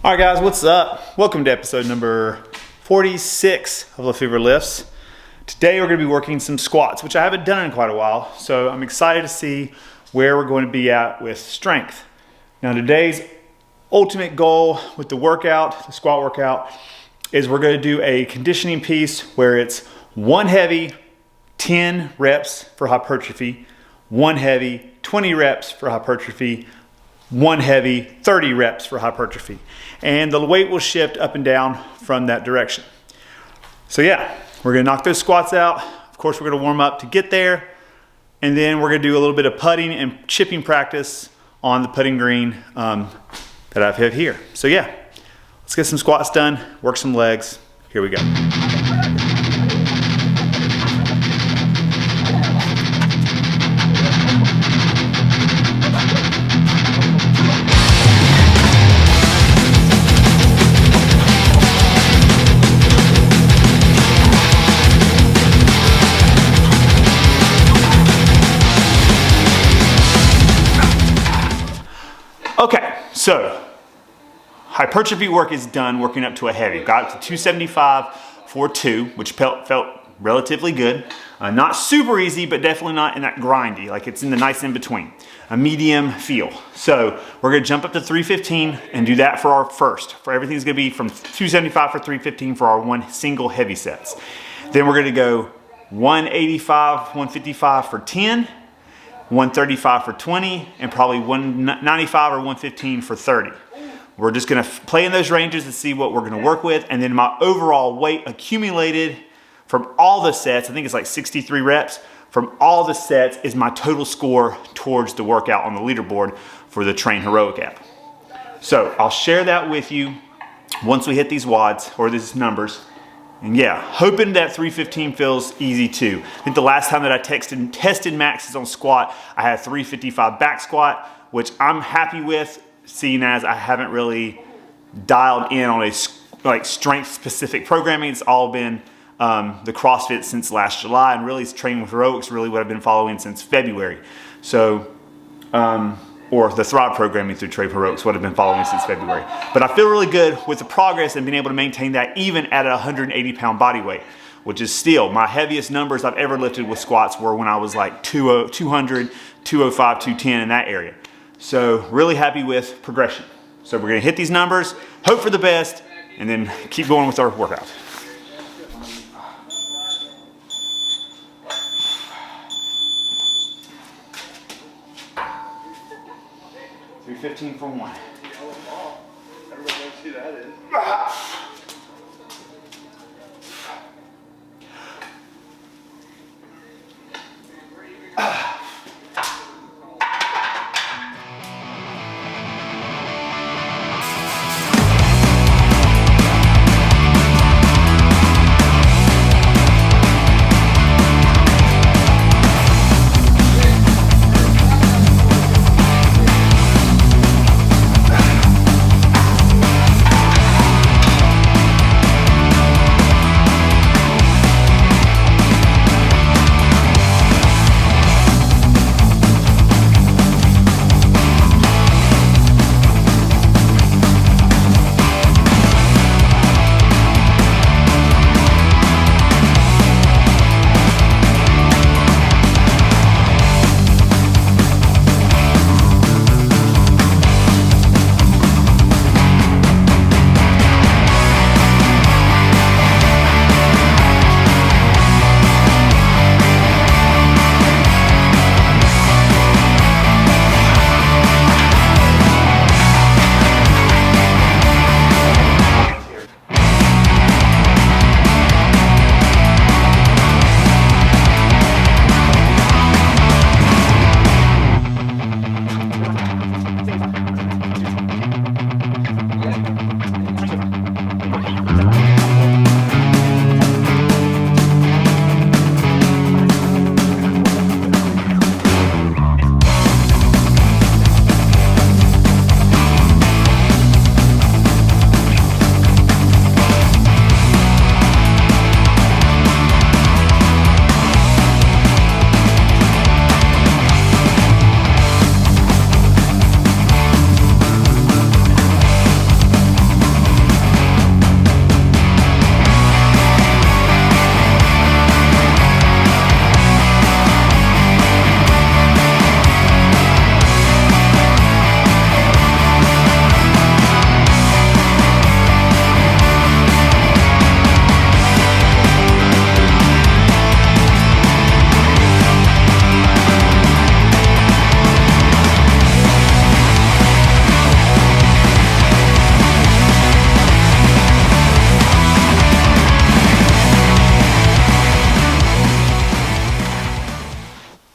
All right, guys, what's up? Welcome to episode number 46 of Lefevre Lifts. Today we're going to be working some squats, which I haven't done in quite a while, so I'm excited to see where we're going to be at with strength. Now, today's ultimate goal with the workout, the squat workout, is we're going to do a conditioning piece where it's one heavy, 10 reps for hypertrophy, one heavy, 20 reps for hypertrophy, one heavy, 30 reps for hypertrophy. And the weight will shift up and down from that direction. So yeah, we're gonna knock those squats out. Of course, we're gonna warm up to get there. And then we're gonna do a little bit of putting and chipping practice on the putting green that I have here. So yeah, let's get some squats done, work some legs. Here we go. Okay, so hypertrophy work is done working up to a heavy. Got up to 275 for 2, which felt relatively good. Not super easy, but definitely not in that grindy, like it's in the nice in between. A medium feel. So we're gonna jump up to 315 and do that for our first. For everything's gonna be from 275 for 315 for our one single heavy sets. Then we're gonna go 185, 155 for 10. 135 for 20, and probably 195 or 115 for 30. We're just gonna play in those ranges and see what we're gonna work with, and then my overall weight accumulated from all the sets, I think it's like 63 reps, from all the sets is my total score towards the workout on the leaderboard for the Train Heroic app. So I'll share that with you once we hit these wads, or these numbers. And yeah, hoping that 315 feels easy too. I think the last time that I tested maxes on squat, I had 355 back squat, which I'm happy with, seeing as I haven't really dialed in on a strength specific programming. It's all been the CrossFit since last July, and really Training with Heroics really what I've been following since February. So, or the Thrive programming through Trade Heroics, what I've been following since February. But I feel really good with the progress and being able to maintain that even at a 180 pound body weight, which is still my heaviest numbers I've ever lifted with squats were when I was like 200, 205, 210 in that area. So really happy with progression. So we're gonna hit these numbers, hope for the best, and then keep going with our workout. $315 for 1. Everybody knows who that is.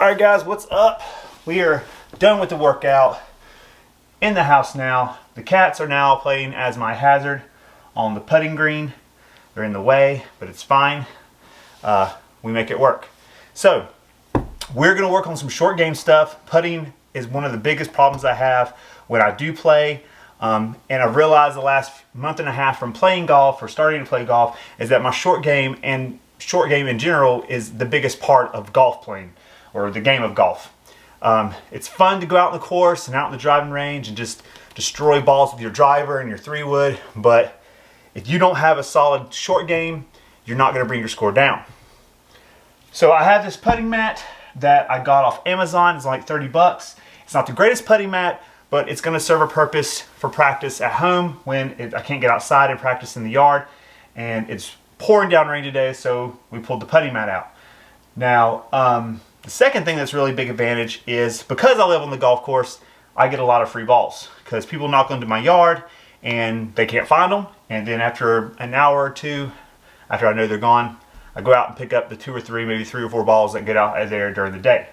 All right, guys, what's up? We are done with the workout in the house now. The cats are now playing as my hazard on the putting green. They're in the way, but it's fine. We make it work. So we're going to work on some short game stuff. Putting is one of the biggest problems I have when I do play. And I've realized the last month and a half from playing golf or starting to play golf is that my short game and short game in general is the biggest part of golf playing, or the game of golf. It's fun to go out on the course and out in the driving range and just destroy balls with your driver and your 3-wood, but if you don't have a solid short game, you're not going to bring your score down. So I have this putting mat that I got off Amazon. It's like 30 bucks. It's not the greatest putting mat, but it's going to serve a purpose for practice at home when I can't get outside and practice in the yard. And it's pouring down rain today, so we pulled the putting mat out. Now, the second thing that's really big advantage is because I live on the golf course, I get a lot of free balls because people knock into my yard and they can't find them. And then after an hour or two, after I know they're gone, I go out and pick up the 2 or 3, maybe 3 or 4 balls that get out there during the day.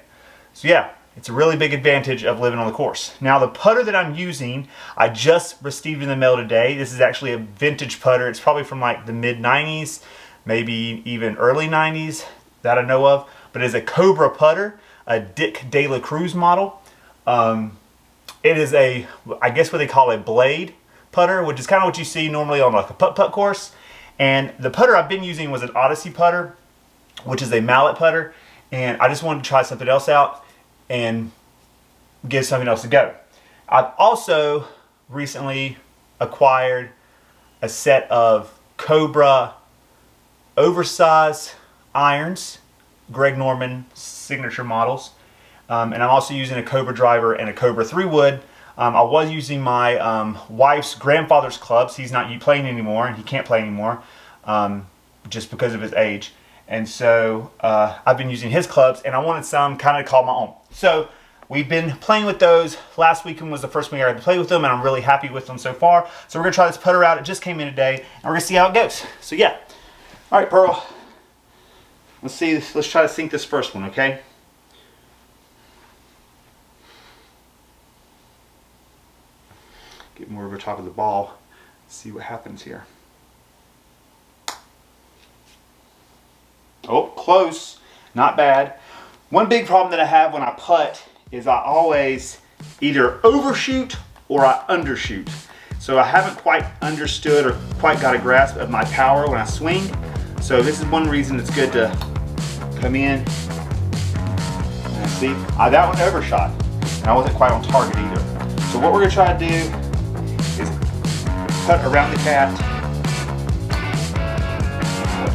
So yeah, it's a really big advantage of living on the course. Now the putter that I'm using, I just received in the mail today. This is actually a vintage putter. It's probably from like the mid 90s, maybe even early 90s that I know of. But it's a Cobra Putter, a Dick De La Cruz model. It is I guess what they call a blade putter, which is kind of what you see normally on like a putt-putt course. And the putter I've been using was an Odyssey putter, which is a mallet putter. And I just wanted to try something else out and give something else a go. I've also recently acquired a set of Cobra oversized irons, Greg Norman signature models, and I'm also using a Cobra driver and a Cobra 3-wood. I was using my wife's grandfather's clubs. He's not playing anymore, and he can't play anymore just because of his age. And so I've been using his clubs, and I wanted some kind of to call my own. So we've been playing with those. Last weekend was the first week I got to play with them, and I'm really happy with them so far. So we're going to try this putter out. It just came in today, and we're going to see how it goes. So yeah. All right, Pearl. Let's see. Let's try to sink this first one, okay? Get more over top of the ball. See what happens here. Oh, close. Not bad. One big problem that I have when I putt is I always either overshoot or I undershoot. So I haven't quite understood or quite got a grasp of my power when I swing. So this is one reason it's good to come in. And see, that one overshot. And I wasn't quite on target either. So what we're going to try to do is cut around the cat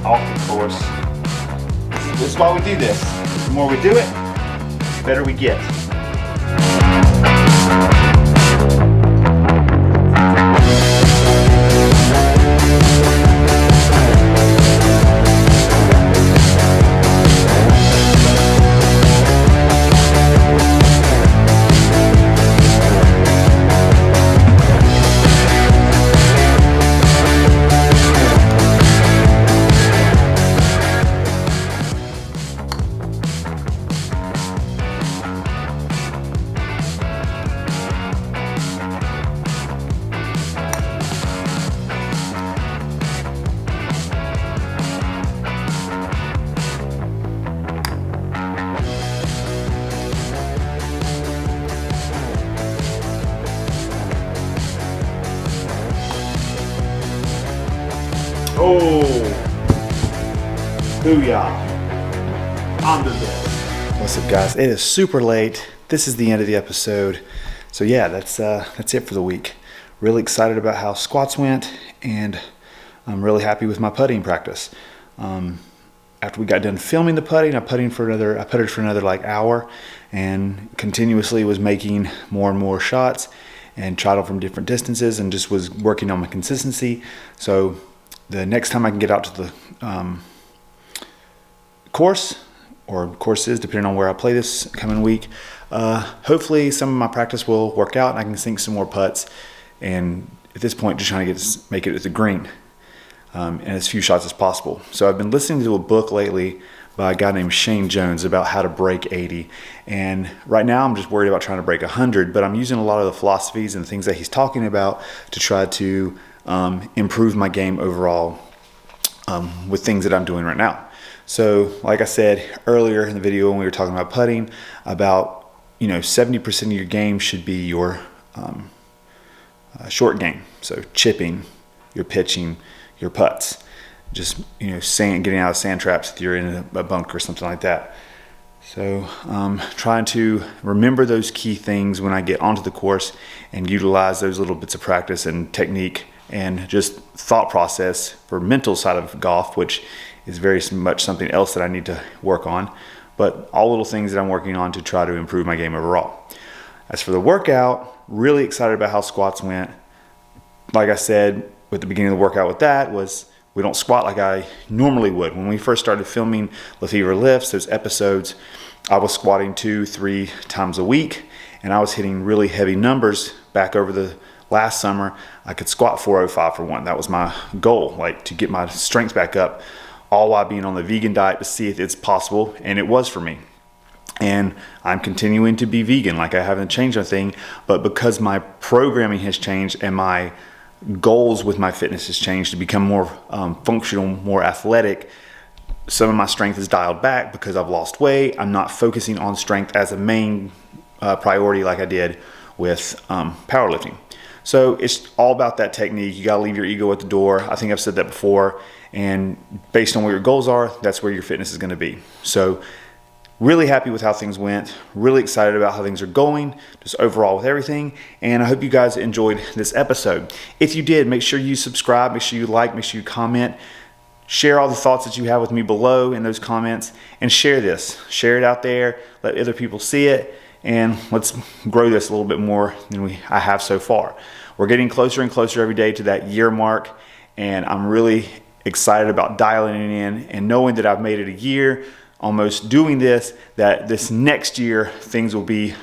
off the course. This is why we do this. The more we do it, the better we get. Oh, booyah. On to this. What's up, guys? It is super late. This is the end of the episode. So yeah, that's it for the week. Really excited about how squats went, and I'm really happy with my putting practice. After we got done filming the putting, I putted for another like hour, and continuously was making more and more shots and tried them from different distances, and just was working on my consistency. So the next time I can get out to the course or courses, depending on where I play this coming week, hopefully some of my practice will work out and I can sink some more putts. And at this point, just trying to make it at the green and as few shots as possible. So I've been listening to a book lately by a guy named Shane Jones about how to break 80. And right now I'm just worried about trying to break 100, but I'm using a lot of the philosophies and things that he's talking about to try to improve my game overall with things that I'm doing right now. So like I said earlier in the video when we were talking about putting, about 70% of your game should be your short game. So chipping, your pitching, your putts. Just getting out of sand traps if you're in a bunker or something like that. So trying to remember those key things when I get onto the course and utilize those little bits of practice and technique and just thought process for mental side of golf, which is very much something else that I need to work on. But all little things that I'm working on to try to improve my game overall. As for the workout, really excited about how squats went. Like I said at the beginning of the workout with that was, we don't squat like I normally would. When we first started filming Lefevre Lifts, those episodes, I was squatting 2-3 times a week, and I was hitting really heavy numbers back over the last summer. I could squat 405 for one. That was my goal, like to get my strength back up, all while being on the vegan diet to see if it's possible, and it was for me. And I'm continuing to be vegan, like I haven't changed a thing, but because my programming has changed and my goals with my fitness has changed to become more functional, more athletic, some of my strength is dialed back because I've lost weight. I'm not focusing on strength as a main priority like I did with powerlifting. So it's all about that technique. You got to leave your ego at the door. I think I've said that before, and based on what your goals are, that's where your fitness is going to be. So really happy with how things went, really excited about how things are going, just overall with everything, and I hope you guys enjoyed this episode. If you did, make sure you subscribe, make sure you like, make sure you comment, share all the thoughts that you have with me below in those comments, and share this. Share it out there, let other people see it, and let's grow this a little bit more than I have so far. We're getting closer and closer every day to that year mark, and I'm really excited about dialing it in and knowing that I've made it a year, almost doing this, that this next year things will be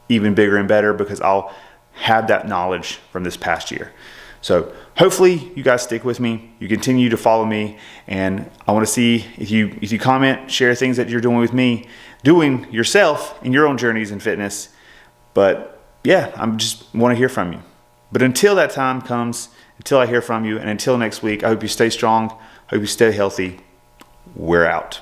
even bigger and better because I'll have that knowledge from this past year. So hopefully you guys stick with me, you continue to follow me, and I want to see if you comment, share things that you're doing with me, doing yourself in your own journeys in fitness. But yeah, I just want to hear from you. But until that time comes, until I hear from you, and until next week, I hope you stay strong, hope you stay healthy. We're out.